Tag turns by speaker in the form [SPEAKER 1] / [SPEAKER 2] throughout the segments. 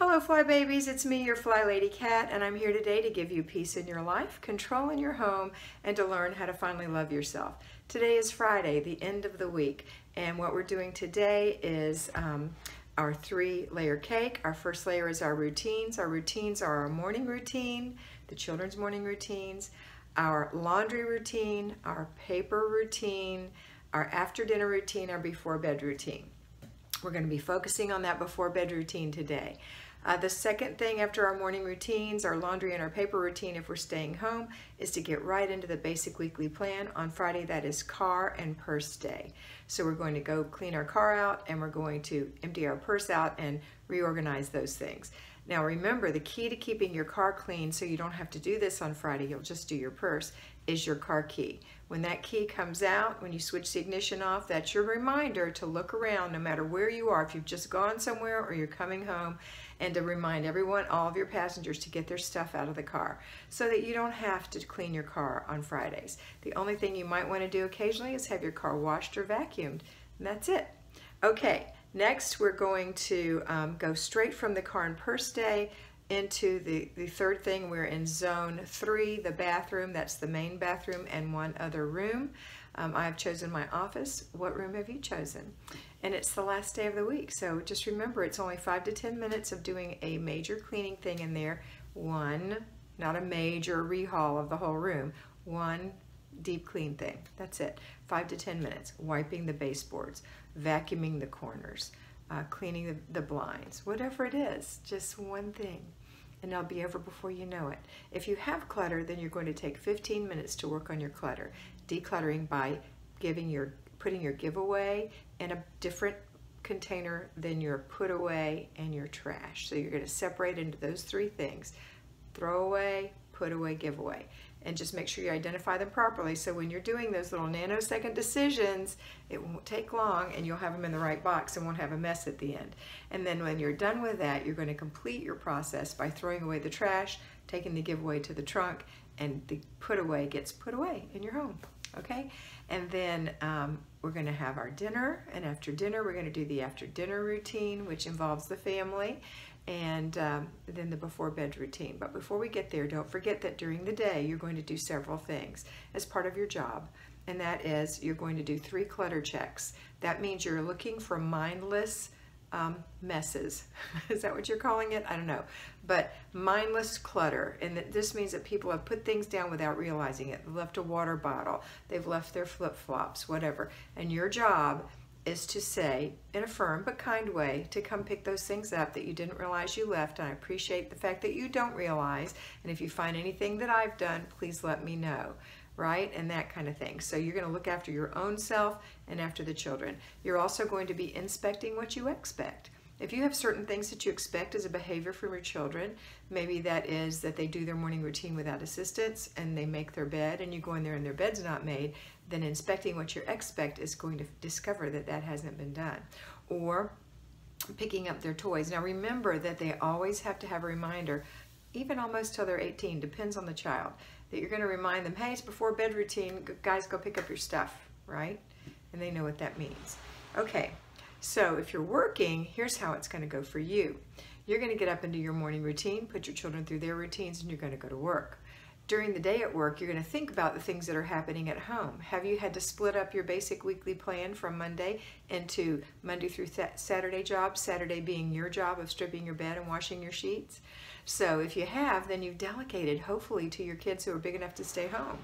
[SPEAKER 1] Hello Fly Babies, it's me, your FlyLady Kat, and I'm here today to give you peace in your life, control in your home, and to learn how to finally love yourself. Today is Friday, the end of the week, and what we're doing today is our 3-layer cake. Our first layer is our routines. Our routines are our morning routine, the children's morning routines, our laundry routine, our paper routine, our after dinner routine, our before bed routine. We're going to be focusing on that before bed routine today. The second thing after our morning routines, our laundry and our paper routine, if we're staying home, is to get right into the basic weekly plan. On Friday, that is car and purse day. So we're going to go clean our car out and we're going to empty our purse out and reorganize those things. Now remember, the key to keeping your car clean so you don't have to do this on Friday, you'll just do your purse, is your car key. When that key comes out, when you switch the ignition off, that's your reminder to look around no matter where you are, if you've just gone somewhere or you're coming home, and to remind everyone, all of your passengers, to get their stuff out of the car so that you don't have to clean your car on Fridays. The only thing you might want to do occasionally is have your car washed or vacuumed, and that's it. Okay, next we're going to go straight from the car and purse day into the third thing. We're in zone 3, the bathroom. That's the main bathroom and one other room. I've chosen my office. What room have you chosen? And it's the last day of the week, so just remember, it's only 5 to 10 minutes of doing a major cleaning thing in there. One, not a major rehaul of the whole room, one deep clean thing. That's it. 5 to 10 minutes. Wiping the baseboards, vacuuming the corners, cleaning the blinds, whatever it is, just one thing. And it'll be over before you know it. If you have clutter, then you're going to take 15 minutes to work on your clutter. Decluttering by putting your giveaway in a different container than your put away and your trash. So you're going to separate into those 3 things: throw away, put away, give away. And just make sure you identify them properly, so when you're doing those little nanosecond decisions, it won't take long and you'll have them in the right box and won't have a mess at the end. And then when you're done with that, you're going to complete your process by throwing away the trash, taking the giveaway to the trunk, and the put away gets put away in your home. Okay? And then we're going to have our dinner, and after dinner we're going to do the after dinner routine, which involves the family, and then the before bed routine. But before we get there, don't forget that during the day you're going to do several things as part of your job, and that is you're going to do 3 clutter checks. That means you're looking for mindless messes. Is that what you're calling it? I don't know. But mindless clutter, and this means that people have put things down without realizing it. They've left a water bottle, they've left their flip-flops, whatever. And your job is to say, in a firm but kind way, to come pick those things up that you didn't realize you left. And I appreciate the fact that you don't realize. And if you find anything that I've done, please let me know. Right? And that kind of thing. So you're going to look after your own self and after the children. You're also going to be inspecting what you expect. If you have certain things that you expect as a behavior from your children, maybe that is that they do their morning routine without assistance and they make their bed and you go in there and their bed's not made, then inspecting what you expect is going to discover that that hasn't been done. Or picking up their toys. Now remember that they always have to have a reminder, even almost till they're 18, depends on the child, that you're going to remind them, hey, it's before bed routine, guys, go pick up your stuff, right? And they know what that means. Okay, so if you're working, here's how it's going to go for you. You're going to get up into your morning routine, put your children through their routines, and you're going to go to work. During the day at work, you're going to think about the things that are happening at home. Have you had to split up your basic weekly plan from Monday into Monday through Saturday jobs, Saturday being your job of stripping your bed and washing your sheets? So if you have, then you've delegated, hopefully, to your kids who are big enough to stay home.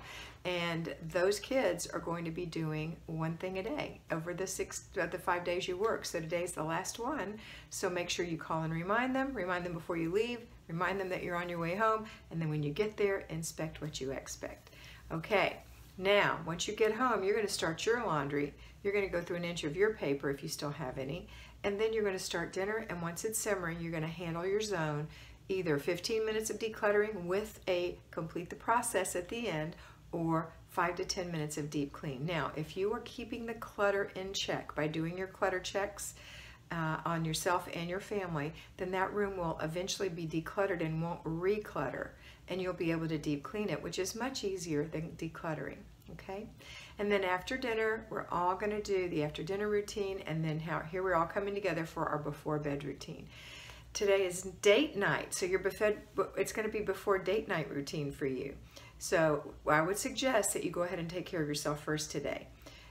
[SPEAKER 1] And those kids are going to be doing one thing a day over the 5 days you work. So today's the last one. So make sure you call and remind them before you leave, remind them that you're on your way home, and then when you get there, inspect what you expect. Okay, now once you get home, you're going to start your laundry. You're going to go through an inch of your paper if you still have any, and then you're going to start dinner, and once it's simmering, you're going to handle your zone, either 15 minutes of decluttering with a complete the process at the end, or 5 to 10 minutes of deep clean. Now, if you are keeping the clutter in check by doing your clutter checks on yourself and your family, then that room will eventually be decluttered and won't reclutter, and you'll be able to deep clean it, which is much easier than decluttering. Okay, and then after dinner, we're all going to do the after dinner routine, and then here we're all coming together for our before bed routine. Today is date night, so it's going to be before date night routine for you. So I would suggest that you go ahead and take care of yourself first today.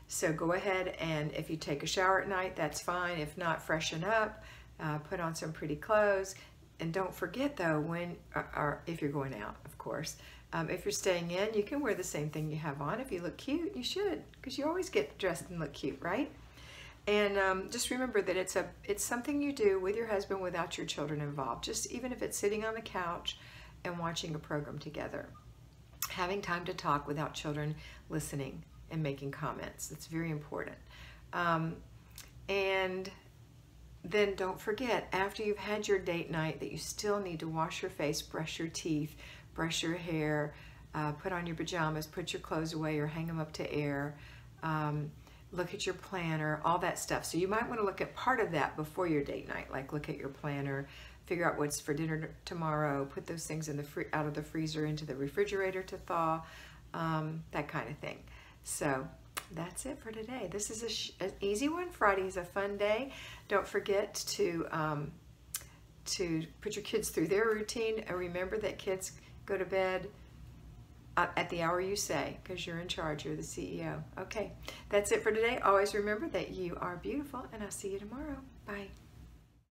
[SPEAKER 1] So go ahead, and if you take a shower at night, that's fine. If not, freshen up, put on some pretty clothes. And don't forget though, if you're going out, of course, if you're staying in, you can wear the same thing you have on. If you look cute, you should, because you always get dressed and look cute, right? And just remember that it's something you do with your husband without your children involved. Just even if it's sitting on the couch and watching a program together. Having time to talk without children listening and making comments. It's very important. And then don't forget, after you've had your date night, that you still need to wash your face, brush your teeth, brush your hair, put on your pajamas, put your clothes away or hang them up to air, look at your planner, all that stuff. So you might want to look at part of that before your date night, like look at your planner, figure out what's for dinner tomorrow, put those things in out of the freezer into the refrigerator to thaw, that kind of thing. So that's it for today. This is an easy one. Friday is a fun day. Don't forget to put your kids through their routine, and remember that kids go to bed at the hour you say, because you're in charge, you're the CEO. Okay, that's it for today. Always remember that you are beautiful, and I'll see you tomorrow. Bye.